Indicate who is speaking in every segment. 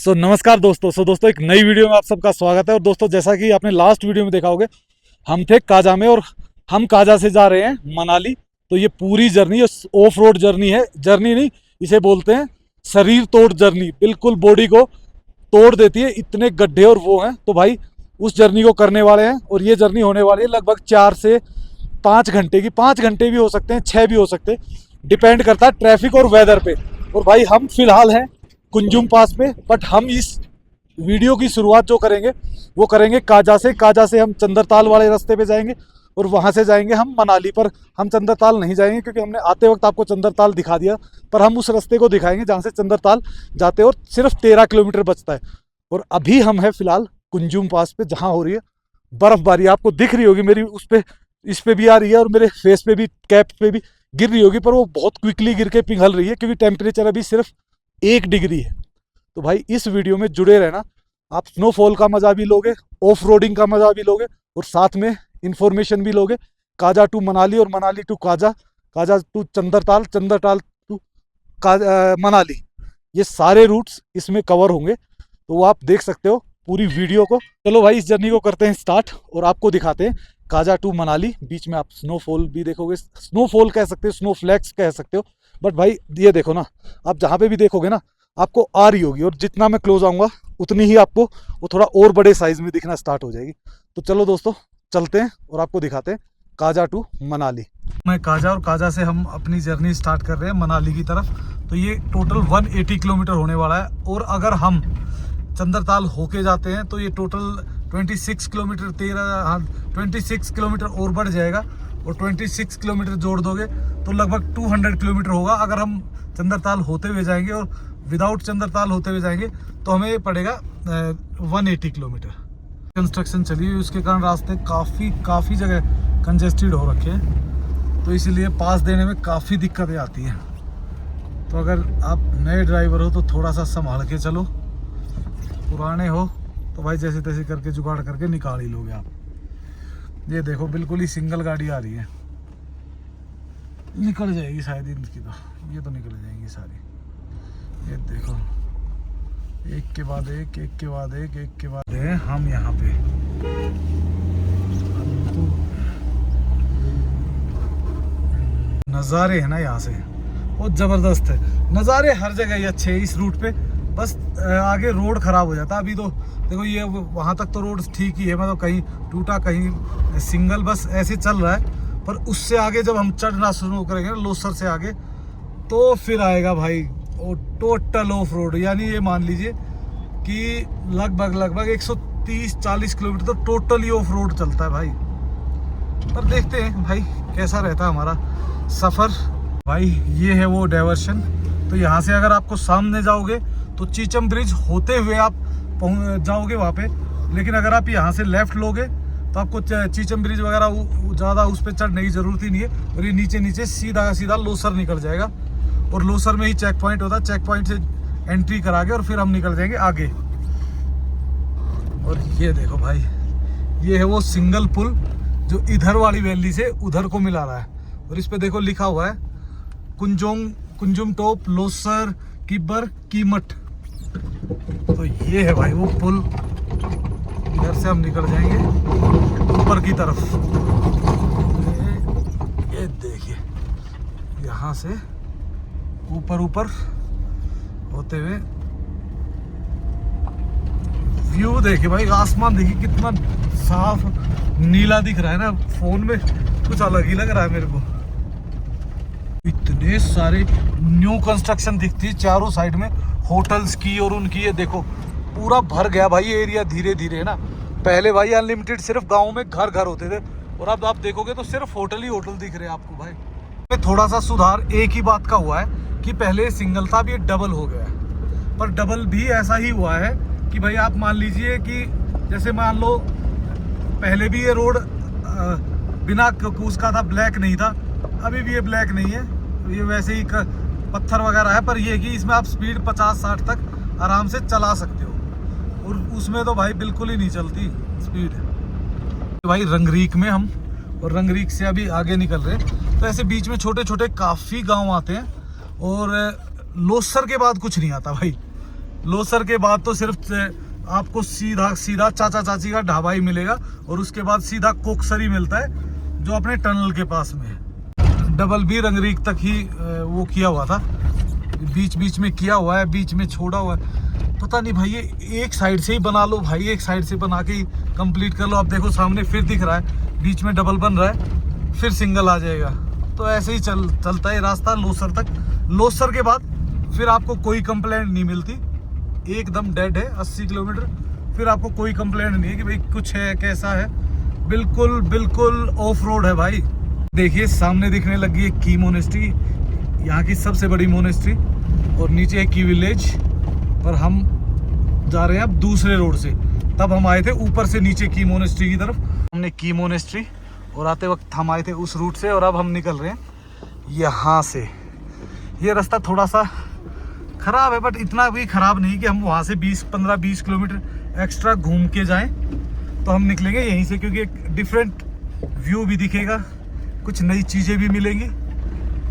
Speaker 1: नमस्कार दोस्तों एक नई वीडियो में आप सबका स्वागत है। और दोस्तों, जैसा कि आपने लास्ट वीडियो में देखा होगा, हम थे काजा में और हम काजा से जा रहे हैं मनाली। तो ये पूरी जर्नी ऑफ रोड जर्नी है, जर्नी नहीं इसे बोलते हैं शरीर तोड़ जर्नी। बिल्कुल बॉडी को तोड़ देती है, इतने गड्ढे और वो हैं। तो भाई उस जर्नी को करने वाले हैं और ये जर्नी होने वाली है लगभग 4 से 5 घंटे की। 5 घंटे भी हो सकते हैं, 6 भी हो सकते हैं, डिपेंड करता है ट्रैफिक और वेदर पे। और भाई हम फिलहाल हैं कुंजुम पास पे, बट हम इस वीडियो की शुरुआत जो करेंगे वो करेंगे काजा से। काजा से हम चंद्रताल वाले रास्ते पे जाएंगे और वहाँ से जाएंगे हम मनाली। पर हम चंद्रताल नहीं जाएंगे क्योंकि हमने आते वक्त आपको चंद्रताल दिखा दिया, पर हम उस रास्ते को दिखाएंगे जहाँ से चंद्रताल जाते हैं और सिर्फ 13 किलोमीटर बचता है। और अभी हम हैं फिलहाल कुंजुम पास पे, जहाँ हो रही है बर्फबारी। आपको दिख रही होगी मेरी उस पे, इस पे भी आ रही है और मेरे फेस पे भी, कैप पे भी गिर रही होगी, पर वो बहुत क्विकली गिर के पिघल रही है क्योंकि टेम्परेचर अभी सिर्फ 1 डिग्री है। तो भाई इस वीडियो में जुड़े रहना, आप स्नोफॉल का मजा भी लोगे, ऑफ रोडिंग का मजा भी लोगे और साथ में इंफॉर्मेशन भी लोगे। काजा टू मनाली और Manali to Kaza, Kaza to Chandratal, Chandratal to Manali, ये सारे रूट्स इसमें कवर होंगे। तो वो आप देख सकते हो पूरी वीडियो को। चलो भाई इस जर्नी को करते हैं स्टार्ट और आपको दिखाते हैं काजा टू मनाली। बीच में आप स्नोफॉल भी देखोगे, स्नोफॉल कह सकते हो, स्नोफ्लैक्स कह सकते हो। बट भाई ये देखो ना, आप जहाँ पे भी देखोगे ना आपको आ रही होगी, और जितना मैं क्लोज आऊँगा उतनी ही आपको वो थोड़ा और बड़े साइज में दिखना स्टार्ट हो जाएगी। तो चलो दोस्तों चलते हैं और आपको दिखाते हैं काजा टू मनाली। मैं काजा और काजा से हम अपनी जर्नी स्टार्ट कर रहे हैं मनाली की तरफ। तो ये टोटल 180 किलोमीटर होने वाला है। और अगर हम चंद्रताल होके जाते हैं तो ये टोटल 26 किलोमीटर 26 किलोमीटर और बढ़ जाएगा। और 26 किलोमीटर जोड़ दोगे तो लगभग 200 किलोमीटर होगा। अगर हम चंद्रताल होते हुए जाएंगे और विदाउट चंद्रताल होते हुए जाएंगे तो हमें पड़ेगा 180 किलोमीटर। कंस्ट्रक्शन चली हुई, उसके कारण रास्ते काफ़ी जगह कंजेस्टेड हो रखे हैं, तो इसीलिए पास देने में काफ़ी दिक्कतें आती हैं। तो अगर आप नए ड्राइवर हो तो थोड़ा सा संभाल के चलो, पुराने हो तो भाई जैसे तैसे करके जुगाड़ करके निकाल ही लोगे आप। ये देखो बिल्कुल ही सिंगल गाड़ी आ रही है, निकल जाएगी शायद इनकी, तो ये तो निकल जाएंगी सारी। ये देखो एक के बाद एक, एक के बाद एक, एक के बाद है हम यहाँ पे। तो नज़ारे है ना यहाँ से बहुत ज़बरदस्त है। नज़ारे हर जगह ही अच्छे हैं इस रूट पे, बस आगे रोड ख़राब हो जाता है। अभी तो देखो ये वहाँ तक तो रोड ठीक ही है, मतलब कहीं टूटा कहीं सिंगल, बस ऐसे चल रहा है। पर उससे आगे जब हम चढ़ना शुरू करेंगे ना लोसर से आगे, तो फिर आएगा भाई वो टोटल ऑफ रोड। यानी ये मान लीजिए कि लगभग 130-40 किलोमीटर तो टोटली ऑफ रोड चलता है भाई। पर देखते हैं भाई कैसा रहता है हमारा सफ़र। भाई ये है वो डाइवर्शन। तो यहाँ से अगर आपको सामने जाओगे तो चीचम ब्रिज होते हुए आप जाओगे वहाँ पे, लेकिन अगर आप यहाँ से लेफ्ट लोगे तो आपको चीचम ब्रिज वगैरह ज़्यादा उस पर चढ़ने की ज़रूरत ही नहीं है। और ये नीचे सीधा लोसर निकल जाएगा और लोसर में ही चेक पॉइंट होता है। चेक पॉइंट से एंट्री करा के और फिर हम निकल जाएंगे आगे। और ये देखो भाई, ये है वो सिंगल पुल जो इधर वाली वैली से उधर को मिला रहा है। और इस पे देखो लिखा हुआ है कुंजुम टॉप लोसर किब्बर कीमठ। तो ये है भाई वो पुल, इधर से हम निकल जाएंगे ऊपर की तरफ। ये देखिए यहाँ से ऊपर होते हुए व्यू देखिए भाई, आसमान देखिए कितना साफ नीला दिख रहा है ना। फोन में कुछ अलग ही लग रहा है मेरे को। इतने सारे न्यू कंस्ट्रक्शन दिखती है चारों साइड में, होटल्स की और उनकी। ये देखो पूरा भर गया भाई एरिया धीरे धीरे ना। पहले भाई अनलिमिटेड सिर्फ गाँव में घर होते थे, और अब आप देखोगे तो सिर्फ होटल ही होटल दिख रहे हैं आपको भाई। थोड़ा सा सुधार एक ही बात का हुआ है कि पहले सिंगल था, अब ये डबल हो गया है। पर डबल भी ऐसा ही हुआ है कि भाई आप मान लीजिए कि जैसे मान लो पहले भी ये रोड बिना उसका था, ब्लैक नहीं था। अभी भी ये ब्लैक नहीं है, ये वैसे ही पत्थर वगैरह है। पर ये कि इसमें आप स्पीड 50-60 तक आराम से चला सकते हो, और उसमें तो भाई बिल्कुल ही नहीं चलती स्पीड। भाई रंगरीक में हम, और रंगरीक से अभी आगे निकल रहे हैं। तो ऐसे बीच में छोटे छोटे काफ़ी गांव आते हैं, और लोसर के बाद कुछ नहीं आता भाई। लोसर के बाद तो सिर्फ आपको सीधा सीधा चाचा चाची का ढाबा ही मिलेगा, और उसके बाद सीधा कोकसरी मिलता है जो अपने टनल के पास में है। डबल बी रंगरीक तक ही वो किया हुआ था, बीच बीच में किया हुआ है, बीच में छोड़ा हुआ है। पता नहीं भाई, ये एक साइड से ही बना लो भाई, एक साइड से बना के ही कंप्लीट कर लो। अब देखो सामने फिर दिख रहा है, बीच में डबल बन रहा है, फिर सिंगल आ जाएगा। तो ऐसे ही चलता है रास्ता लोसर तक। लोसर के बाद फिर आपको कोई कंप्लेंट नहीं मिलती, एकदम डेड है 80 किलोमीटर। फिर आपको कोई कंप्लेंट नहीं है कि भाई कुछ है कैसा है, बिल्कुल बिल्कुल ऑफ रोड है भाई। देखिए सामने दिखने लगी है की मोनेस्ट्री, यहाँ की सबसे बड़ी मोनेस्ट्री, और नीचे है की विलेज। पर हम जा रहे हैं अब दूसरे रोड से, तब हम आए थे ऊपर से नीचे की मोनेस्ट्री की तरफ। हमने की मोनेस्ट्री और आते वक्त हम आए थे उस रूट से, और अब हम निकल रहे हैं यहाँ से। ये रास्ता थोड़ा सा ख़राब है, बट इतना भी ख़राब नहीं कि हम वहाँ से 15-20 किलोमीटर एक्स्ट्रा घूम के जाएं। तो हम निकलेंगे यहीं से, क्योंकि एक डिफरेंट व्यू भी दिखेगा, कुछ नई चीज़ें भी मिलेंगी।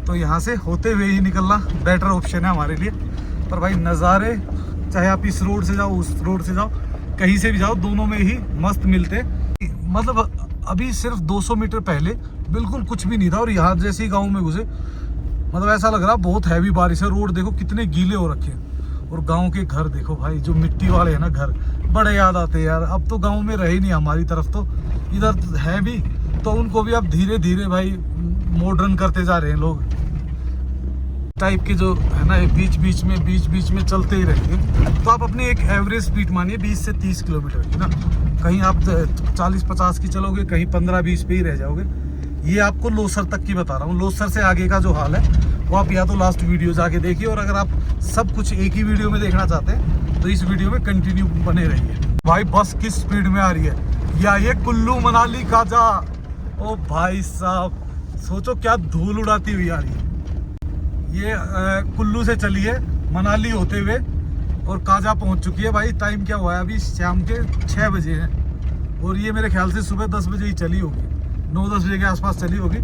Speaker 1: तो यहाँ से होते हुए ही निकलना बेटर ऑप्शन है हमारे लिए। पर भाई नज़ारे, चाहे आप इस रोड से जाओ उस रोड से जाओ, कहीं से भी जाओ, दोनों में ही मस्त मिलते। मतलब अभी सिर्फ 200 मीटर पहले बिल्कुल कुछ भी नहीं था, और यहाँ जैसे ही गाँव में घुसे मतलब ऐसा लग रहा बहुत हैवी बारिश है। रोड देखो कितने गीले हो रखे हैं, और गांव के घर देखो भाई, जो मिट्टी वाले हैं ना घर, बड़े याद आते हैं यार। अब तो गांव में रहे नहीं हमारी तरफ, तो इधर है भी, तो उनको भी अब धीरे धीरे भाई मॉडर्न करते जा रहे हैं लोग। टाइप के जो है ना, बीच बीच में चलते ही रहेंगे। तो आप अपनी एक एवरेज स्पीड मानिए 20 से 30 किलोमीटर की ना, कहीं आप 40-50 की चलोगे, कहीं 15-20 पे ही रह जाओगे। ये आपको लोसर तक की बता रहा हूँ। लोसर से आगे का जो हाल है वो आप या तो लास्ट वीडियो जाके देखिए, और अगर आप सब कुछ एक ही वीडियो में देखना चाहते हैं तो इस वीडियो में कंटिन्यू बने रहिए। भाई बस किस स्पीड में आ रही है, या ये कुल्लू मनाली काजा, ओ भाई साहब सोचो क्या धूल उड़ाती हुई आ रही है। ये कुल्लू से चली है मनाली होते हुए, और काजा पहुंच चुकी है। भाई टाइम क्या हुआ है, अभी शाम के 6 बजे हैं, और ये मेरे ख्याल से सुबह 10 बजे ही चली होगी, 9-10 बजे के आसपास चली होगी,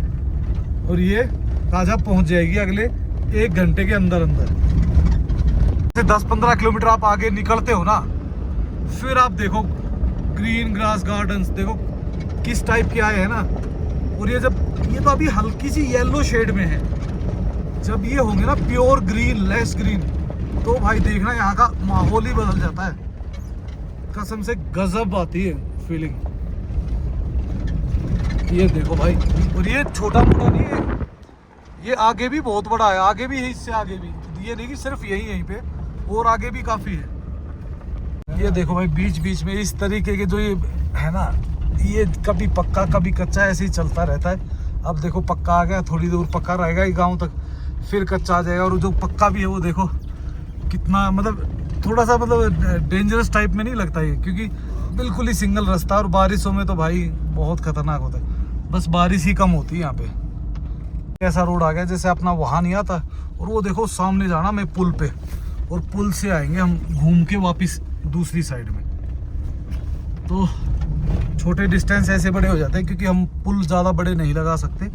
Speaker 1: और ये काजा पहुंच जाएगी अगले 1 घंटे के अंदर अंदर। 10-15 किलोमीटर आप आगे निकलते हो ना, फिर आप देखो ग्रीन ग्रास गार्डन्स देखो किस टाइप के आए हैं ना। और ये तो अभी हल्की सी येलो शेड में है, जब ये होंगे ना प्योर ग्रीन, लेस ग्रीन, तो भाई देखना यहाँ का माहौल ही बदल जाता है। कसम से गजब आती है फीलिंग। ये देखो भाई, और ये छोटा मोटा नहीं है, ये आगे भी बहुत बड़ा है, आगे भी है, इससे आगे भी, ये नहीं कि सिर्फ यहीं पे, और आगे भी काफी है। ये देखो भाई बीच बीच में इस तरीके के जो ये है ना, ये कभी पक्का कभी कच्चा ऐसे ही चलता रहता है। अब देखो पक्का आ गया, थोड़ी दूर पक्का रहेगा ये गाँव तक, फिर कच्चा आ जाएगा। और जो पक्का भी है वो देखो कितना, मतलब थोड़ा सा मतलब डेंजरस टाइप में नहीं लगता ये, क्योंकि बिल्कुल ही सिंगल रास्ता। और बारिशों में तो भाई बहुत खतरनाक होता है, बस बारिश ही कम होती है यहाँ पे। ऐसा रोड आ गया जैसे अपना वहाँ नहीं आता। और वो देखो सामने जाना मैं पुल पे, और पुल से आएंगे हम घूम के वापस दूसरी साइड में। तो छोटे डिस्टेंस ऐसे बड़े हो जाते हैं, क्योंकि हम पुल ज़्यादा बड़े नहीं लगा सकते,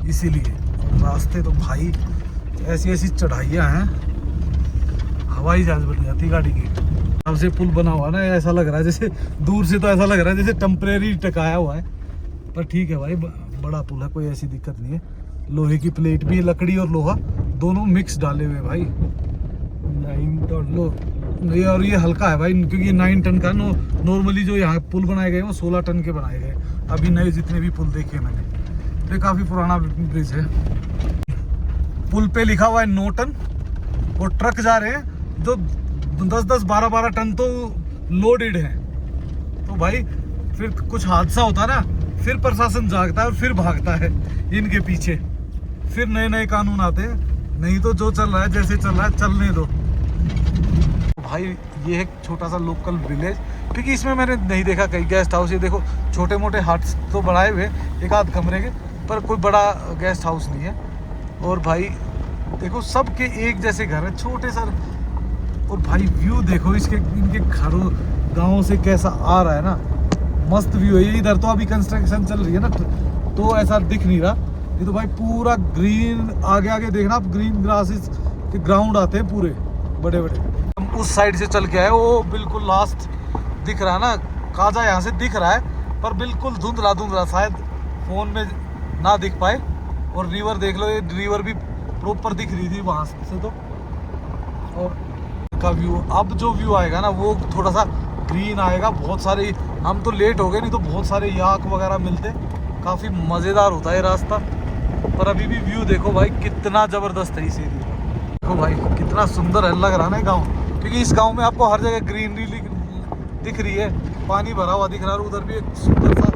Speaker 1: इसीलिए। रास्ते तो भाई ऐसी ऐसी चढ़ाइयाँ हैं, हवाई जहाज बन जाती गाड़ी की। अब से पुल बना हुआ ना, ऐसा लग रहा है जैसे दूर से तो ऐसा लग रहा है जैसे टेम्परेरी टकाया हुआ है, पर ठीक है भाई, बड़ा पुल है, कोई ऐसी दिक्कत नहीं है। लोहे की प्लेट भी, लकड़ी और लोहा दोनों मिक्स डाले हुए भाई। 9 टन लो, और ये हल्का है भाई, क्योंकि ये 9 टन का नॉर्मली जो यहाँ पुल बनाए गए वो 16 टन के बनाए गए। अभी नए जितने भी पुल देखे मैंने, ये काफ़ी पुराना ब्रिज है। पुल पे लिखा हुआ है 9 टन, और ट्रक जा रहे हैं जो 10-10, 12-12 टन तो लोडेड है। तो भाई फिर कुछ हादसा होता है ना, फिर प्रशासन जागता है और फिर भागता है इनके पीछे, फिर नए नए कानून आते हैं। नहीं तो जो चल रहा है, जैसे चल रहा है चलने दो। भाई ये है छोटा सा लोकल विलेज, क्योंकि इसमें मैंने नहीं देखा कहीं गेस्ट हाउस। ये देखो छोटे मोटे हट्स तो बनाए हुए, एक आध कमरे के, पर कोई बड़ा गेस्ट हाउस नहीं है। और भाई देखो सबके एक जैसे घर है, छोटे सर। और भाई व्यू देखो इसके, इनके घरों गाँव से कैसा आ रहा है ना, मस्त व्यू है। इधर तो अभी कंस्ट्रक्शन चल रही है ना, तो ऐसा दिख नहीं रहा। ये तो भाई पूरा ग्रीन, आगे आगे देखना आप, ग्रीन ग्रासेस के ग्राउंड आते हैं पूरे बड़े बड़े। हम उस साइड से चल के आए, वो बिल्कुल लास्ट दिख रहा है ना, काजा यहाँ से दिख रहा है पर बिल्कुल धुंधला धुंधला, शायद फ़ोन में ना दिख पाए। और रिवर देख लो, ये रिवर भी प्रॉपर दिख रही थी वहाँ से तो। और का व्यू, अब जो व्यू आएगा ना वो थोड़ा सा ग्रीन आएगा, बहुत सारे, हम तो लेट हो गए, नहीं तो बहुत सारे याक वगैरह मिलते, काफ़ी मज़ेदार होता है रास्ता। पर अभी भी व्यू देखो भाई कितना ज़बरदस्त है इसी लिए। देखो भाई कितना सुंदर है, लग रहा ना गांव, क्योंकि इस गांव में आपको हर जगह ग्रीनरी दिख रही है, पानी भरा हुआ दिख रहा है, उधर भी एक सुंदर सा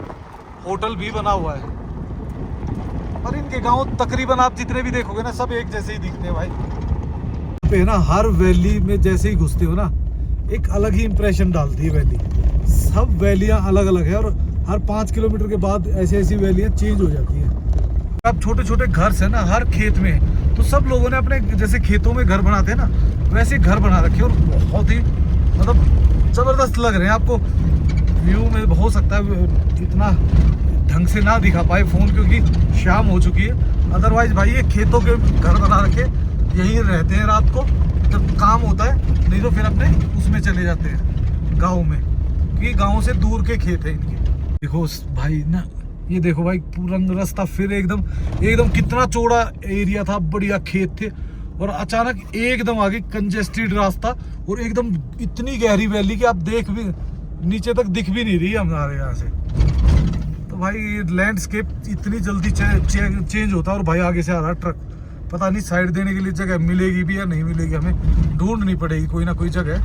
Speaker 1: होटल भी बना हुआ है। और इनके गांव तकरीबन आप जितने भी देखोगे ना सब एक जैसे ही दिखते हैं भाई। पे ना हर वैली में जैसे ही घुसते हो ना एक अलग ही इंप्रेशन डालती है वैली, सब वैलियाँ अलग अलग है, और हर 5 किलोमीटर के बाद ऐसी ऐसी वैलियाँ चेंज हो जाती हैं। अब छोटे छोटे घर है ना हर खेत में, तो सब लोगों ने अपने जैसे खेतों में घर बनाते हैं ना वैसे घर बना रखे, और बहुत ही मतलब ज़बरदस्त लग रहे हैं आपको। व्यू में हो सकता है इतना ढंग से ना दिखा पाए फ़ोन, क्योंकि शाम हो चुकी है। अदरवाइज भाई ये खेतों के घर बना रखे, यहीं रहते हैं रात को जब काम होता है, नहीं तो फिर अपने उसमें चले जाते हैं गाँव में, क्योंकि गाँव से दूर के खेत है इनके। देखो भाई ना, ये देखो भाई पूरा रास्ता फिर एकदम एकदम कितना चौड़ा एरिया था, बढ़िया खेत थे, और अचानक एकदम आगे कंजेस्टेड रास्ता, और एकदम इतनी गहरी वैली कि आप देख भी नीचे तक दिख भी नहीं रही हमारे यहाँ से। तो भाई लैंडस्केप इतनी जल्दी चेंज होता है। और भाई आगे से आ रहा ट्रक, पता नहीं साइड देने के लिए जगह मिलेगी भी या नहीं मिलेगी, हमें ढूंढनी पड़ेगी कोई ना कोई जगह,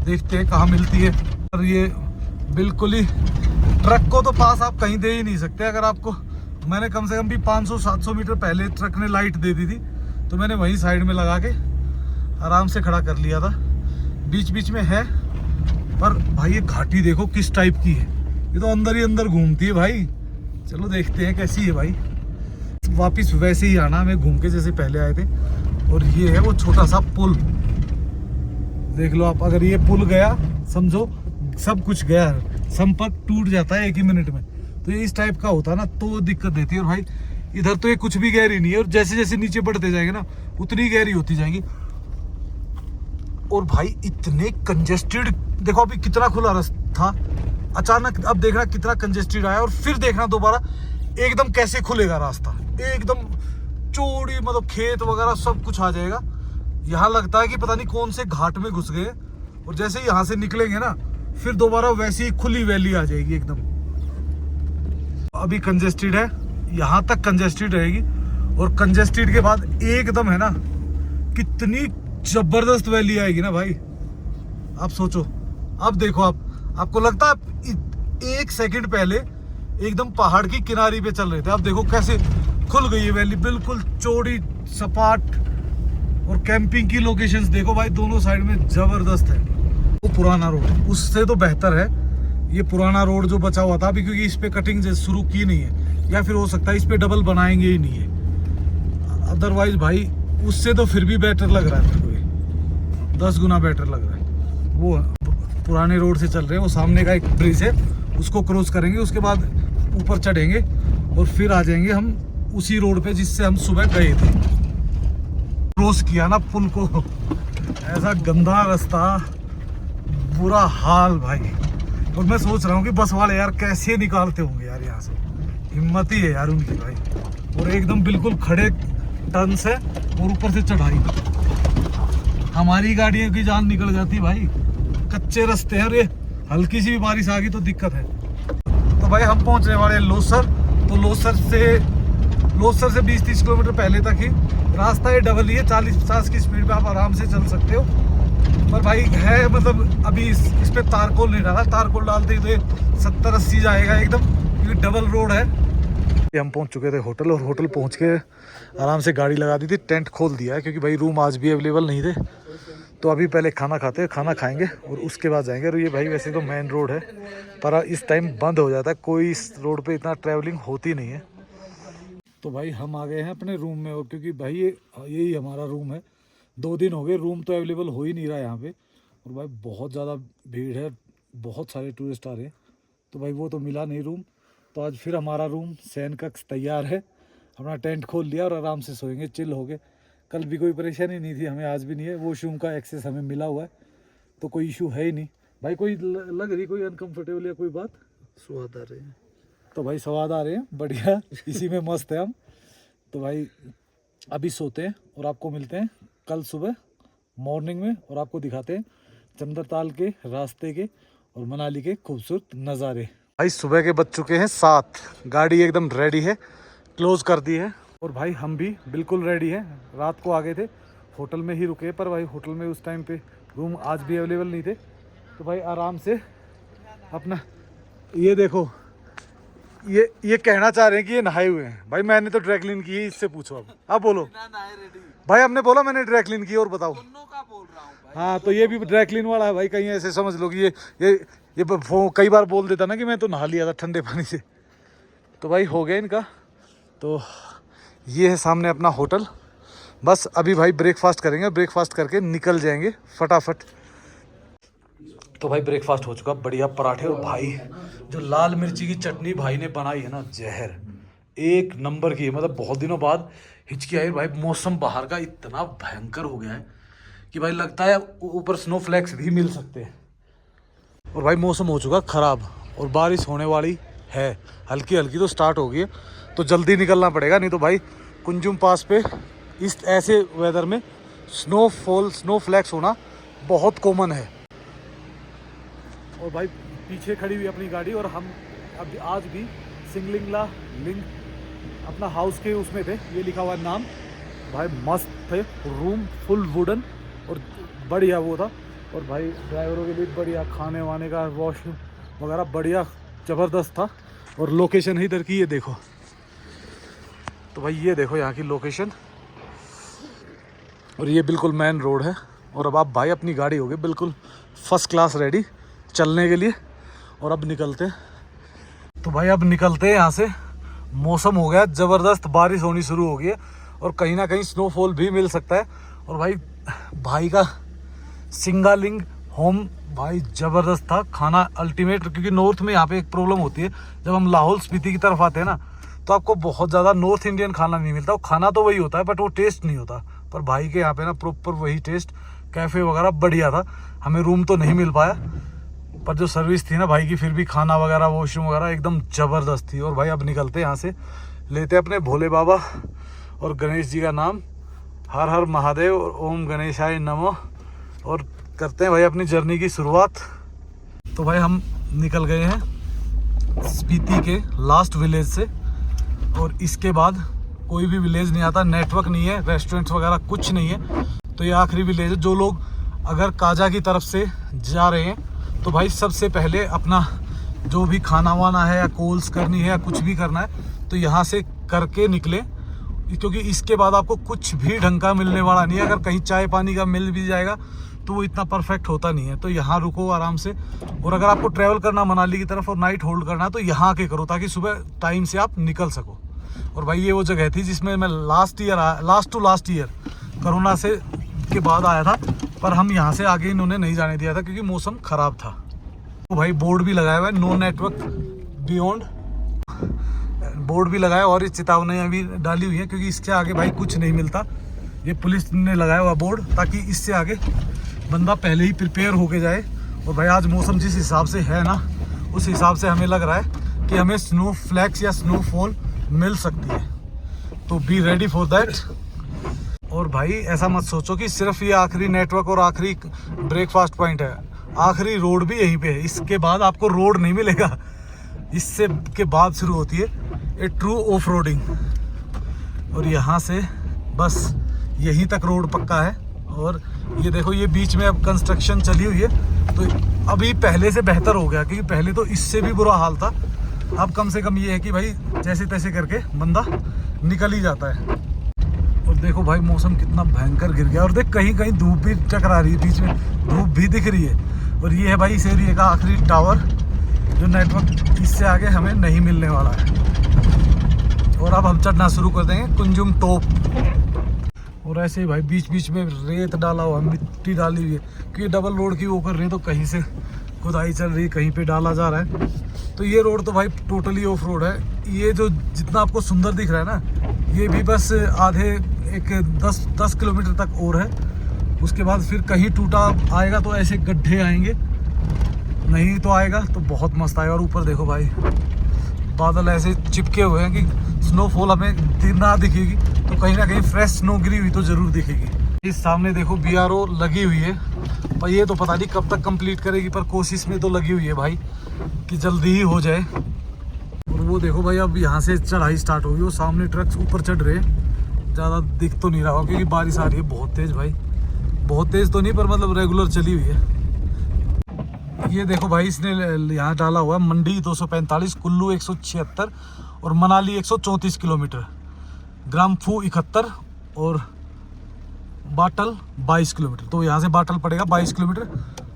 Speaker 1: देखते हैं कहाँ मिलती है। और ये बिल्कुल ही ट्रक को तो पास आप कहीं दे ही नहीं सकते। अगर आपको, मैंने कम से कम भी 500-700 मीटर पहले ट्रक ने लाइट दे दी थी, तो मैंने वहीं साइड में लगा के आराम से खड़ा कर लिया था। बीच बीच में है, पर भाई ये घाटी देखो किस टाइप की है, ये तो अंदर ही अंदर घूमती है भाई। चलो देखते हैं कैसी है भाई। वापिस वैसे ही आना हमें घूम के जैसे पहले आए थे। और ये है वो छोटा सा पुल, देख लो आप, अगर ये पुल गया समझो सब कुछ गया, संपर्क टूट जाता है 1 ही मिनट में। तो ये इस टाइप का होता है ना, तो दिक्कत देती है। और भाई इधर तो ये कुछ भी गहरी नहीं है, और जैसे जैसे नीचे बढ़ते जाएंगे ना उतनी गहरी होती जाएगी। और भाई इतने कंजेस्टेड, देखो अभी कितना खुला रास्ता था, अचानक अब देखना कितना कंजेस्टेड आया, और फिर देखना दोबारा एकदम कैसे खुलेगा रास्ता, एकदम चौड़ी, मतलब खेत वगैरह सब कुछ आ जाएगा। यहाँ लगता है कि पता नहीं कौन से घाट में घुस गए, और जैसे ही यहाँ से निकलेंगे ना फिर दोबारा वैसी ही खुली वैली आ जाएगी एकदम। अभी कंजेस्टेड है, यहाँ तक कंजेस्टेड रहेगी, और कंजेस्टेड के बाद एकदम है ना कितनी जबरदस्त वैली आएगी ना भाई। आप सोचो, अब देखो आपको लगता है 1 सेकंड पहले एकदम पहाड़ की किनारी पे चल रहे थे, अब देखो कैसे खुल गई है वैली, बिल्कुल चौड़ी सपाट। और कैंपिंग की लोकेशंस देखो भाई, दोनों साइड में जबरदस्त है। वो पुराना रोड उससे तो बेहतर है ये पुराना रोड जो बचा हुआ था अभी, क्योंकि इस पे कटिंग शुरू की नहीं है, या फिर हो सकता है इस पे डबल बनाएंगे ही नहीं है। अदरवाइज भाई उससे तो फिर भी बेटर लग रहा है मेरे को, 10 गुना बेटर लग रहा है। वो पुराने रोड से चल रहे हैं, वो सामने का एक ब्रिज है उसको क्रॉस करेंगे, उसके बाद ऊपर चढ़ेंगे और फिर आ जाएंगे हम उसी रोड पे जिससे हम सुबह गए थे। क्रॉस किया ना पुल को, ऐसा गंदा रास्ता, बुरा हाल भाई। और मैं सोच रहा हूँ कि बस वाले यार कैसे निकालते होंगे यार यहाँ से, हिम्मत ही है यार उनकी भाई। और एकदम बिल्कुल खड़े टर्न से, और ऊपर से चढ़ाई, हमारी गाड़ियों की जान निकल जाती भाई, कच्चे रास्ते हैं, और ये हल्की सी भी बारिश आ गई तो दिक्कत है। तो भाई हम पहुंचने वाले हैं लोसर। तो लोसर से 20-30 किलोमीटर पहले तक ही रास्ता ये डबल ही है, 40-50 की स्पीड पे आप आराम से चल सकते हो। पर भाई है मतलब अभी इस पे तारकोल नहीं डाला, तारकोल डालते ही तो 70-80 जाएगा एकदम, क्योंकि डबल रोड है। हम पहुंच चुके थे होटल, और होटल पहुंच के आराम से गाड़ी लगा दी थी, टेंट खोल दिया है, क्योंकि भाई रूम आज भी अवेलेबल नहीं थे। तो अभी पहले खाना खाएंगे और उसके बाद जाएंगे। और ये भाई वैसे तो मेन रोड है, पर इस टाइम बंद हो जाता है, कोई इस रोड पे इतना ट्रैवलिंग होती नहीं है। तो भाई हम आ गए हैं अपने रूम में, और क्योंकि भाई यही हमारा रूम है। 2 दिन हो गए, रूम तो अवेलेबल हो ही नहीं रहा यहाँ पे, और भाई बहुत ज़्यादा भीड़ है, बहुत सारे टूरिस्ट आ रहे हैं, तो भाई वो तो मिला नहीं रूम। तो आज फिर हमारा रूम शयन कक्ष तैयार है, अपना टेंट खोल लिया और आराम से सोएंगे, चिल हो गए। कल भी कोई परेशानी नहीं थी हमें, आज भी नहीं है। वॉशरूम का एक्सेस हमें मिला हुआ है, तो कोई इशू है ही नहीं भाई। कोई लग रही कोई अनकंफर्टेबल या कोई बात?
Speaker 2: स्वाद आ रहे हैं
Speaker 1: तो भाई स्वाद आ रहे हैं, बढ़िया, इसी में मस्त है हम। तो भाई अभी सोते हैं और आपको मिलते हैं कल सुबह मॉर्निंग में, और आपको दिखाते हैं चंद्रताल के रास्ते के और मनाली के खूबसूरत नज़ारे। भाई सुबह के बज चुके हैं 7, गाड़ी एकदम रेडी है, क्लोज कर दी है। और भाई हम भी बिल्कुल रेडी हैं। रात को आ गए थे, होटल में ही रुके, पर भाई होटल में उस टाइम पे रूम आज भी अवेलेबल नहीं थे। तो भाई आराम से अपना, ये देखो, ये कहना चाह रहे हैं कि ये नहाए हुए हैं। भाई मैंने तो ड्राई क्लीन की है, इससे पूछो अब। आप बोलो भाई, हमने बोला मैंने ड्राई क्लीन की, और बताओ। हाँ तो ये भी ड्राई क्लीन वाला है भाई, कहीं ऐसे समझ लो कि ये कई बार बोल देता ना कि मैं तो नहा लिया था ठंडे पानी से। तो भाई हो गया इनका। तो ये है सामने अपना होटल। बस अभी भाई ब्रेकफास्ट करेंगे, ब्रेकफास्ट करके निकल जाएंगे फटाफट। तो भाई ब्रेकफास्ट हो चुका, बढ़िया पराठे, और भाई जो लाल मिर्ची की चटनी भाई ने बनाई है ना, जहर एक नंबर की है। मतलब बहुत दिनों बाद हिचकी आई भाई। मौसम बाहर का इतना भयंकर हो गया है कि भाई लगता है ऊपर स्नोफ्लैक्स भी मिल सकते हैं। और भाई मौसम हो चुका ख़राब, और बारिश होने वाली है, हल्की हल्की तो स्टार्ट हो गई है। तो जल्दी निकलना पड़ेगा, नहीं तो भाई कुंजुम पास पे इस ऐसे वेदर में स्नोफ्लैक्स होना बहुत कॉमन है। और भाई पीछे खड़ी हुई अपनी गाड़ी, और हम अब आज भी सिंगलिंगला लिंक अपना हाउस के उसमें थे, ये लिखा हुआ नाम। भाई मस्त थे रूम, फुल वुडन और बढ़िया वो था। और भाई ड्राइवरों के लिए बढ़िया खाने वाने का, वॉशरूम वगैरह बढ़िया ज़बरदस्त था। और लोकेशन है इधर की, ये देखो। तो भाई ये देखो यहाँ की लोकेशन, और ये बिल्कुल मेन रोड है। और अब आप भाई अपनी गाड़ी होगी बिल्कुल फर्स्ट क्लास रेडी चलने के लिए, और अब निकलते हैं। तो भाई अब निकलते हैं यहाँ से। मौसम हो गया ज़बरदस्त, बारिश होनी शुरू हो गई है, और कहीं ना कहीं स्नोफॉल भी मिल सकता है। और भाई का सिंगालिंग होम भाई ज़बरदस्त था, खाना अल्टीमेट। क्योंकि नॉर्थ में यहाँ पे एक प्रॉब्लम होती है, जब हम लाहौल स्पीति की तरफ आते हैं ना, तो आपको बहुत ज़्यादा नॉर्थ इंडियन खाना नहीं मिलता। वो खाना तो वही होता है, बट वो टेस्ट नहीं होता। पर भाई के यहाँ पे ना प्रॉपर वही टेस्ट, कैफ़े वगैरह बढ़िया था। हमें रूम तो नहीं मिल पाया, पर जो सर्विस थी ना भाई की, फिर भी खाना वगैरह, वॉशरूम वगैरह एकदम ज़बरदस्त थी। और भाई अब निकलते हैं यहाँ से, लेते अपने भोले बाबा और गणेश जी का नाम, हर हर महादेव और ओम गणेशाय नमः, और करते हैं भाई अपनी जर्नी की शुरुआत। तो भाई हम निकल गए हैं स्पीति के लास्ट विलेज से, और इसके बाद कोई भी विलेज नहीं आता, नेटवर्क नहीं है, रेस्टोरेंट्स वगैरह कुछ नहीं है। तो ये आखिरी विलेज है। जो लोग अगर काजा की तरफ से जा रहे हैं, तो भाई सबसे पहले अपना जो भी खाना वाना है, या कॉल्स करनी है, या कुछ भी करना है, तो यहाँ से करके निकले। क्योंकि इसके बाद आपको कुछ भी ढंग का मिलने वाला नहीं है। अगर कहीं चाय पानी का मिल भी जाएगा तो वो इतना परफेक्ट होता नहीं है। तो यहाँ रुको आराम से। और अगर आपको ट्रैवल करना मनाली की तरफ और नाइट होल्ड करना है, तो यहाँ आके करो, ताकि सुबह टाइम से आप निकल सको। और भाई ये वो जगह थी जिसमें मैं last to last year corona से के बाद आया था, पर हम यहाँ से आगे इन्होंने नहीं जाने दिया था क्योंकि मौसम ख़राब था। तो भाई बोर्ड भी लगाया हुआ है, नो नेटवर्क बियॉन्ड बोर्ड भी लगाया, और ये चेतावनी भी डाली हुई है, क्योंकि इसके आगे भाई कुछ नहीं मिलता। ये पुलिस ने लगाया हुआ बोर्ड, ताकि इससे आगे बंदा पहले ही प्रिपेयर होके जाए। और भाई आज मौसम जिस हिसाब से है ना, उस हिसाब से हमें लग रहा है कि हमें स्नोफ्लैक्स या स्नोफॉल मिल सकती है। तो बी रेडी फॉर दैट। और भाई ऐसा मत सोचो कि सिर्फ ये आखिरी नेटवर्क और आखिरी ब्रेकफास्ट पॉइंट है, आखिरी रोड भी यहीं पे है। इसके बाद आपको रोड नहीं मिलेगा, इससे के बाद शुरू होती है ए ट्रू ऑफ रोडिंग। और यहाँ से बस यहीं तक रोड पक्का है। और ये देखो, ये बीच में अब कंस्ट्रक्शन चली हुई है, तो अभी पहले से बेहतर हो गया, क्योंकि पहले तो इससे भी बुरा हाल था। अब कम से कम ये है कि भाई जैसे तैसे करके बंदा निकल ही जाता है। और देखो भाई मौसम कितना भयंकर गिर गया, और देख कहीं कहीं धूप भी टकरा रही है, बीच में धूप भी दिख रही है। और ये है भाई इस एरिया का आखिरी टावर, जो नेटवर्क इससे आगे हमें नहीं मिलने वाला है। और अब हम चढ़ना शुरू कर देंगे कुंजुम टॉप। और ऐसे ही भाई बीच बीच में रेत डाला हुआ, मिट्टी डाली हुई है, क्योंकि डबल रोड की वो कर रहे हैं, तो कहीं से खुदाई चल रही है, कहीं पे डाला जा रहा है। तो ये रोड तो भाई टोटली ऑफ रोड है। ये जो जितना आपको सुंदर दिख रहा है ना, ये भी बस आधे एक 10 किलोमीटर तक और है, उसके बाद फिर कहीं टूटा आएगा तो ऐसे गड्ढे आएंगे, नहीं तो आएगा तो बहुत मस्त आएगा। और ऊपर देखो भाई बादल ऐसे चिपके हुए हैं कि स्नोफॉल हमें ना दिखेगी तो कहीं ना कहीं फ्रेश स्नो गिरी हुई तो ज़रूर दिखेगी। इस सामने देखो BRO लगी हुई है, पर ये तो पता नहीं कब तक कंप्लीट करेगी, पर कोशिश में तो लगी हुई है भाई कि जल्दी ही हो जाए। और वो देखो भाई अब यहाँ से चढ़ाई स्टार्ट होगी, वो सामने ट्रक्स ऊपर चढ़ रहे हैं, ज़्यादा दिख तो नहीं रहा होगा क्योंकि बारिश आ रही है बहुत तेज़ भाई, बहुत तेज़ तो नहीं पर मतलब रेगुलर चली हुई है। ये देखो भाई इसने यहाँ डाला हुआ है मंडी 245, कुल्लू 176 और मनाली 134 किलोमीटर, ग्राम्फू 71 और बाटल 22 किलोमीटर। तो यहाँ से बाटल पड़ेगा 22 किलोमीटर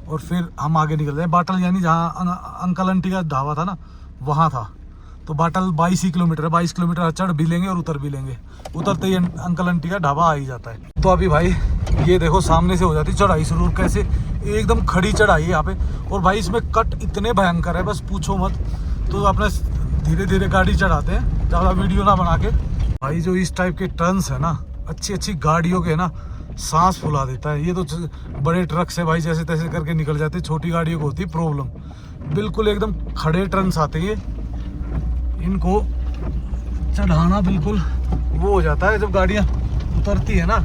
Speaker 1: और फिर हम आगे निकल जाए। बाटल यानी जहाँ अंकल आंटी का ढाबा था ना वहाँ था, तो बाटल 22 ही किलोमीटर है। 22 किलोमीटर चढ़ भी लेंगे और उतर भी लेंगे, उतरते ही अंकल आंटी का ढाबा आ ही जाता है। तो अभी भाई ये देखो सामने से हो जाती चढ़ाई शुरू, कैसे एकदम खड़ी चढ़ाई है यहाँ पे। और भाई इसमें कट इतने भयंकर है बस पूछो मत, तो अपने धीरे धीरे गाड़ी चढ़ाते हैं, ज़्यादा वीडियो ना बना के। भाई जो इस टाइप के टर्न्स है ना अच्छी अच्छी गाड़ियों के ना सांस फुला देता है। ये तो बड़े ट्रक से भाई जैसे तैसे करके निकल जाते, छोटी गाड़ियों को होती प्रॉब्लम। बिल्कुल एकदम खड़े टर्न्स आते हैं, इनको चढ़ाना बिल्कुल वो हो जाता है। जब गाड़ियाँ उतरती है ना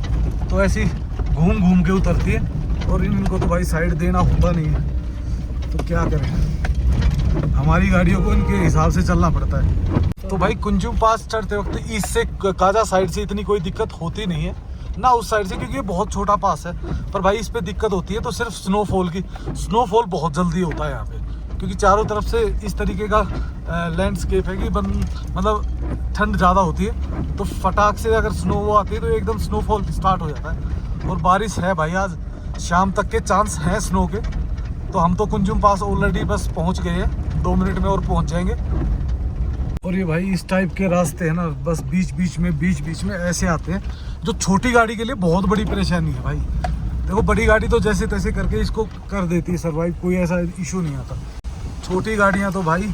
Speaker 1: तो ऐसी घूम घूम के उतरती है, और इनको तो भाई साइड देना होता नहीं है, तो क्या करें, हमारी गाड़ियों को इनके हिसाब से चलना पड़ता है। तो भाई कुंजुम पास चढ़ते वक्त इससे काजा साइड से इतनी कोई दिक्कत होती नहीं है ना उस साइड से, क्योंकि ये बहुत छोटा पास है। पर भाई इस पे दिक्कत होती है तो सिर्फ स्नोफॉल की। स्नोफॉल बहुत जल्दी होता है यहाँ पे, क्योंकि चारों तरफ से इस तरीके का लैंडस्केप है कि मतलब ठंड ज़्यादा होती है, तो फटाक से अगर स्नो वो आती है तो एकदम स्नोफॉल स्टार्ट हो जाता है। और बारिश है भाई, आज शाम तक के चांस हैं स्नो के। तो हम तो कुंजुम पास ऑलरेडी बस पहुँच गए हैं, 2 मिनट में और पहुँच जाएंगे। और ये भाई इस टाइप के रास्ते हैं ना बस बीच बीच में ऐसे आते हैं, जो छोटी गाड़ी के लिए बहुत बड़ी परेशानी है भाई। देखो बड़ी गाड़ी तो जैसे तैसे करके इसको कर देती है सर्वाइव, कोई ऐसा इशू नहीं आता। छोटी गाड़ियां तो भाई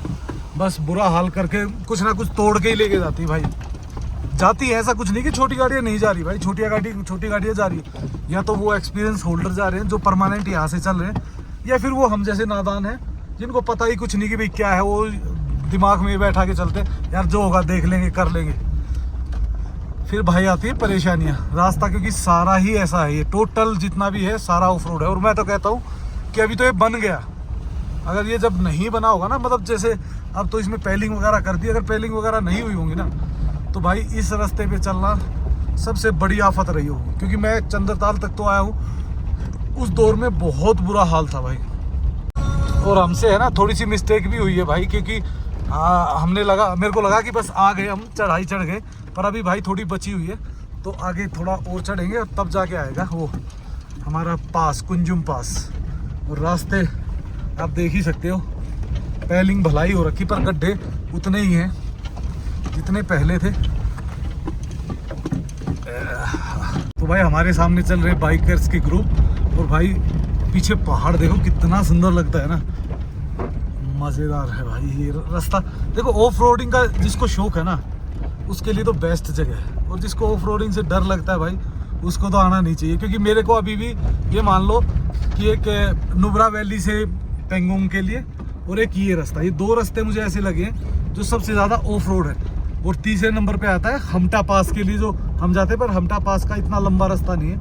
Speaker 1: बस बुरा हाल करके कुछ ना कुछ तोड़ के ही लेके जाती है भाई। जाती है, ऐसा कुछ नहीं कि छोटी गाड़ियाँ नहीं जा रही भाई, छोटी गाड़ियाँ जा रही है। या तो वो एक्सपीरियंस होल्डर जा रहे हैं जो परमानेंट यहाँ से चल रहे हैं, या फिर वो हम जैसे नादान हैं जिनको पता ही कुछ नहीं कि भाई क्या है, वो दिमाग में बैठा के चलते यार जो होगा देख लेंगे कर लेंगे। फिर भाई आती है परेशानियाँ, रास्ता क्योंकि सारा ही ऐसा है, ये टोटल जितना भी है सारा ऑफ रोड है। और मैं तो कहता हूँ कि अभी तो ये बन गया, अगर ये जब नहीं बना होगा ना, मतलब जैसे अब तो इसमें पेलिंग वगैरह कर दी, अगर पेलिंग वगैरह नहीं हुई होंगी ना तो भाई इस रास्ते पे चलना सबसे बड़ी आफत रही होगी। क्योंकि मैं चंद्रताल तक तो आया हूँ, उस दौर में बहुत बुरा हाल था भाई। और हमसे है ना थोड़ी सी मिस्टेक भी हुई है भाई, क्योंकि मेरे को लगा कि बस आ गए हम, चढ़ाई चढ़ गए, पर अभी भाई थोड़ी बची हुई है, तो आगे थोड़ा और चढ़ेंगे और तब जाके आएगा वो हमारा पास, कुंजुम पास। और रास्ते आप देख ही सकते हो, पेलिंग भलाई हो रखी, पर गड्ढे उतने ही हैं जितने पहले थे। तो भाई हमारे सामने चल रहे बाइकर्स के ग्रुप, और भाई पीछे पहाड़ देखो कितना सुंदर लगता है ना, मज़ेदार है भाई ये रास्ता। देखो ऑफ रोडिंग का जिसको शौक है ना उसके लिए तो बेस्ट जगह है, और जिसको ऑफ रोडिंग से डर लगता है भाई उसको तो आना नहीं चाहिए। क्योंकि मेरे को अभी भी ये मान लो कि एक नुब्रा वैली से पेंगोंग के लिए और एक ये रास्ता, ये 2 रास्ते मुझे ऐसे लगे हैं जो सबसे ज़्यादा ऑफ रोड है। और तीसरे नंबर पे आता है हमटा पास के लिए जो हम जाते हैं, पर हमटा पास का इतना लंबा रास्ता नहीं है,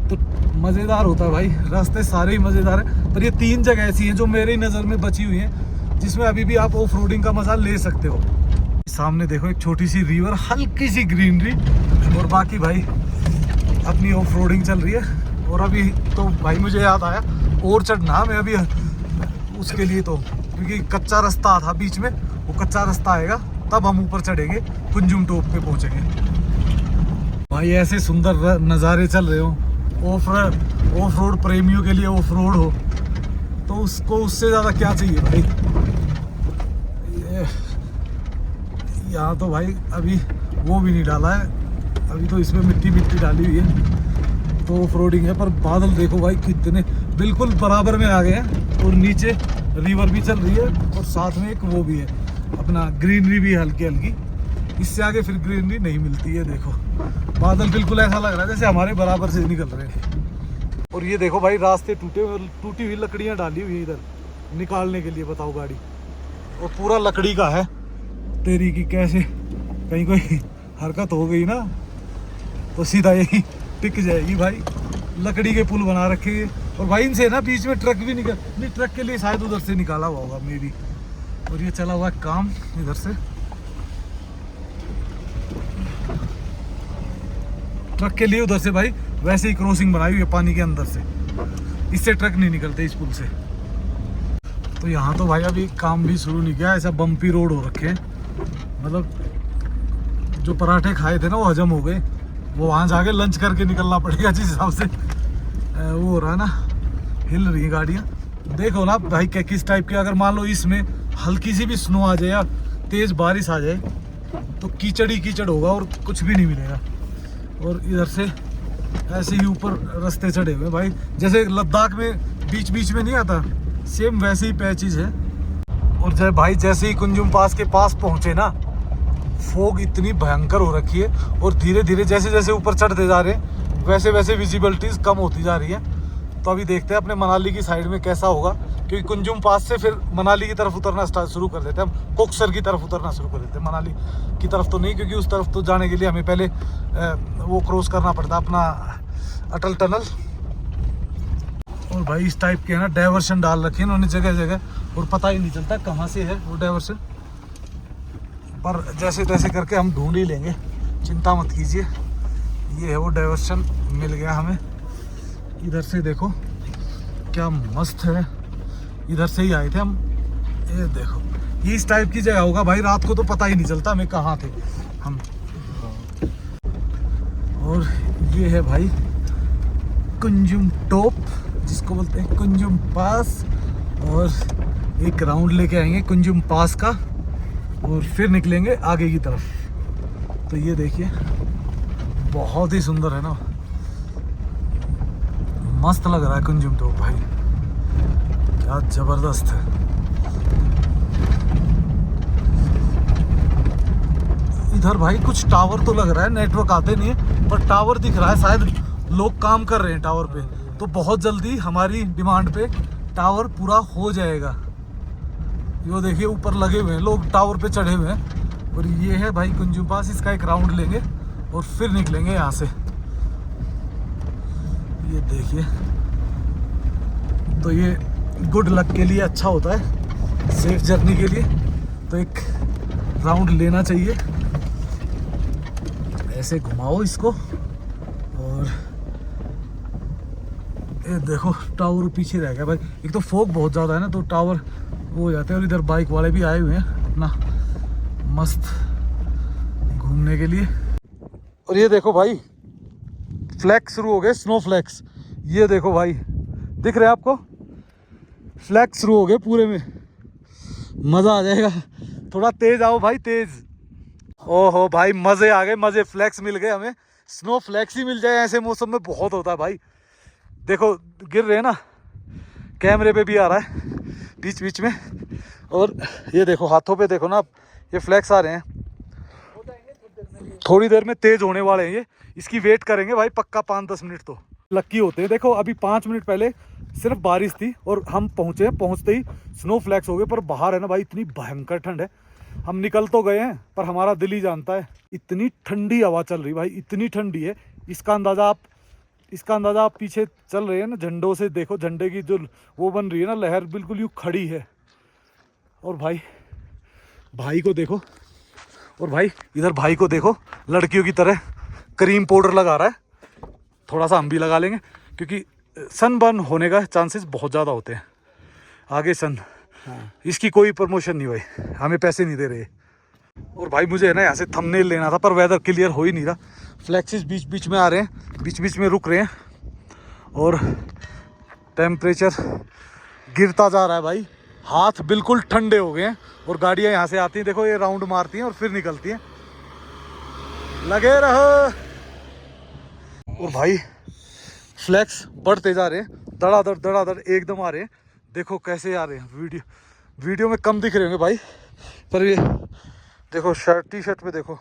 Speaker 1: तो मज़ेदार होता है भाई। रास्ते सारे ही मज़ेदार हैं, पर ये 3 जगह ऐसी हैं जो मेरी नज़र में बची हुई हैं जिसमें अभी भी आप ऑफ रोडिंग का मज़ा ले सकते हो। सामने देखो एक छोटी सी रिवर, हल्की सी ग्रीनरी, और बाकी भाई अपनी ऑफ रोडिंग चल रही है। और अभी तो भाई मुझे याद आया और चढ़ना मैं अभी उसके लिए, तो क्योंकि कच्चा रास्ता था बीच में, वो कच्चा रास्ता आएगा तब हम ऊपर चढ़ेंगे, कुंजुम टॉप पे पहुंचेंगे। भाई ऐसे सुंदर नज़ारे चल रहे हो, ऑफ रोड प्रेमियों के लिए ऑफ रोड हो तो उसको उससे ज़्यादा क्या चाहिए भाई। यहाँ तो भाई अभी वो भी नहीं डाला है, अभी तो इसमें मिट्टी डाली हुई है, तो ऑफ रोडिंग है। पर बादल देखो भाई कितने बिल्कुल बराबर में आ गए हैं, और नीचे रिवर भी चल रही है और साथ में एक वो भी है अपना ग्रीनरी भी हल्की हल्की। इससे आगे फिर ग्रीनरी नहीं मिलती है। देखो बादल बिल्कुल ऐसा लग रहा है जैसे हमारे बराबर से निकल रहे हैं। और ये देखो भाई रास्ते टूटी हुई लकड़ियां डाली हुई इधर निकालने के लिए, बताओ गाड़ी। और पूरा लकड़ी का है। तेरी की कैसे कहीं कोई हरकत हो गई ना तो सीधा यही टिक जाएगी भाई। लकड़ी के पुल बना रखे हैं। और भाई इनसे ना बीच में ट्रक भी नहीं, ट्रक के लिए शायद उधर से निकाला हुआ होगा मे बी। और ये चला हुआ है काम इधर से, ट्रक के लिए उधर से भाई वैसे ही क्रॉसिंग बनाई हुई है पानी के अंदर से, इससे ट्रक नहीं निकलते इस पुल से। तो यहाँ तो भाई अभी काम भी शुरू नहीं किया, ऐसा बम्पी रोड हो रखे हैं। मतलब जो पराठे खाए थे ना वो हजम हो गए, वो वहाँ जाके लंच करके निकलना पड़ेगा जिस हिसाब से वो हो रहा है ना, हिल रही है गाड़ियाँ। देखो ना भाई क्या किस टाइप की, अगर मान लो इसमें हल्की सी भी स्नो आ जाए या तेज़ बारिश आ जाए तो कीचड़ ही कीचड़ होगा और कुछ भी नहीं मिलेगा। और इधर से ऐसे ही ऊपर रास्ते चढ़े हुए भाई, जैसे लद्दाख में बीच बीच में नहीं आता, सेम वैसे ही पैचेज है। और जय भाई जैसे ही कुंजुम पास के पास पहुंचे ना, फोग इतनी भयंकर हो रखी है और धीरे धीरे जैसे जैसे ऊपर चढ़ते जा रहे हैं वैसे वैसे विजिबिलिटीज कम होती जा रही है। तो अभी देखते हैं अपने मनाली की साइड में कैसा होगा, क्योंकि कुंजुम पास से फिर मनाली की तरफ उतरना शुरू कर देते हैं हम, कोकसर की तरफ उतरना शुरू कर देते हैं। मनाली की तरफ तो नहीं, क्योंकि उस तरफ तो जाने के लिए हमें पहले वो क्रॉस करना पड़ता अपना अटल टनल। और भाई इस टाइप के है ना डाइवर्शन डाल रखे हैं उन्होंने जगह जगह, और पता ही नहीं चलता कहाँ से है वो डाइवर्शन, पर जैसे तैसे करके हम ढूंढ ही लेंगे, चिंता मत कीजिए। ये है वो डाइवर्शन, मिल गया हमें। इधर से देखो क्या मस्त है, इधर से ही आए थे हम। ये देखो ये इस टाइप की जगह होगा भाई, रात को तो पता ही नहीं चलता हमें कहाँ थे हम। और ये है भाई कुंजुम टॉप, जिसको बोलते हैं कुंजुम पास। और एक राउंड लेके आएंगे कुंजुम पास का और फिर निकलेंगे आगे की तरफ। तो ये देखिए बहुत ही सुंदर है ना, मस्त लग रहा है कुंजुम टॉप भाई, क्या जबरदस्त है। इधर भाई कुछ टावर तो लग रहा है, नेटवर्क आते नहीं है पर टावर दिख रहा है, शायद लोग काम कर रहे हैं टावर पे। तो बहुत जल्दी हमारी डिमांड पे टावर पूरा हो जाएगा। ये देखिए ऊपर लगे हुए हैं लोग, टावर पे चढ़े हुए हैं। और ये है भाई कुंजुम पास, इसका एक राउंड लेंगे और फिर निकलेंगे यहाँ से। ये देखिए, तो ये गुड लक के लिए अच्छा होता है, सेफ जर्नी के लिए तो एक राउंड लेना चाहिए। ऐसे घुमाओ इसको और ये देखो टावर पीछे रह गया भाई। एक तो फोग बहुत ज़्यादा है ना तो टावर वो हो जाते हैं। और इधर बाइक वाले भी आए हुए हैं अपना मस्त घूमने के लिए। और ये देखो भाई फ्लैक्स शुरू हो गए, स्नो फ्लैक्स। ये देखो भाई दिख रहे हैं आपको, फ्लैक्स शुरू हो गए पूरे में, मज़ा आ जाएगा। थोड़ा तेज आओ भाई, तेज। ओहो भाई मज़े आ गए, मज़े। फ्लैक्स मिल गए हमें, स्नो फ्लैक्स ही मिल जाए ऐसे मौसम में बहुत होता है भाई। देखो गिर रहे हैं ना, कैमरे पे भी आ रहा है बीच बीच में। और ये देखो हाथों पे देखो ना, ये फ्लैक्स आ रहे हैं, थोड़ी देर में तेज होने वाले हैं ये। इसकी वेट करेंगे भाई पक्का 5-10 मिनट तो लक्की होते हैं। देखो अभी 5 मिनट पहले सिर्फ बारिश थी और हम पहुंचे, पहुंचते ही स्नो फ्लैक्स हो गए। पर बाहर है ना भाई इतनी भयंकर ठंड है, हम निकल तो गए हैं पर हमारा दिल ही जानता है, इतनी ठंडी हवा चल रही भाई, इतनी ठंडी है। इसका अंदाज़ा आप पीछे चल रहे हैं ना झंडों से, देखो झंडे की जो वो बन रही है ना लहर, बिल्कुल यूँ खड़ी है। और भाई को देखो, और भाई इधर भाई को देखो, लड़कियों की तरह क्रीम पाउडर लगा रहा है। थोड़ा सा हम भी लगा लेंगे क्योंकि सनबर्न होने का चांसेस बहुत ज़्यादा होते हैं आगे सन। इसकी कोई प्रमोशन नहीं भाई, हमें पैसे नहीं दे रहे। और भाई मुझे है ना यहाँ से थंबनेल लेना था पर वेदर क्लियर हो ही नहीं रहा। फ्लैक्सेस बीच बीच में आ रहे हैं, बीच बीच में रुक रहे हैं और टेम्परेचर गिरता जा रहा है भाई। हाथ बिल्कुल ठंडे हो गए हैं और गाड़ियाँ यहाँ से आती हैं, देखो ये राउंड मारती हैं और फिर निकलती हैं। लगे रहो। और भाई फ्लैक्स बढ़ते जा रहे हैं, धड़ाधड़ एकदम आ रहे हैं। देखो कैसे आ रहे हैं, वीडियो में कम दिख रहे होंगे भाई, पर ये देखो टी शर्ट पे देखो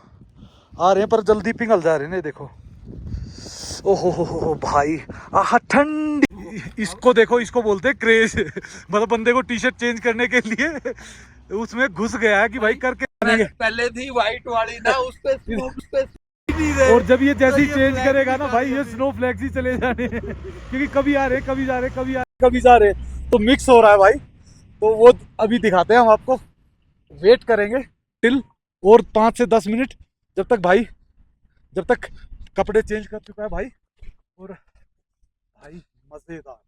Speaker 1: आ रहे हैं पर जल्दी पिघल जा रहे हैं। देखो ओहो हो भाई, आहा ठंडी। इसको देखो, इसको बोलते हैं क्रेज। मतलब बंदे को टी शर्ट चेंज करने के लिए उसमें घुस गया है कि भाई करके
Speaker 2: पहले थी व्हाइट वाली ना, उस पे
Speaker 1: और जब ये जैसे ही चेंज करेगा ना भाई, ये स्नो फ्लैक्स ही चले जाने हैं। क्योंकि कभी आ रहे, कभी जा रहे, कभी आ रहे, कभी जा रहे, तो मिक्स हो रहा है भाई। तो वो अभी दिखाते हैं हम आपको, वेट करेंगे टिल और 5 से 10 मिनट, जब तक कपड़े चेंज कर चुका है भाई। और भाई मजेदार।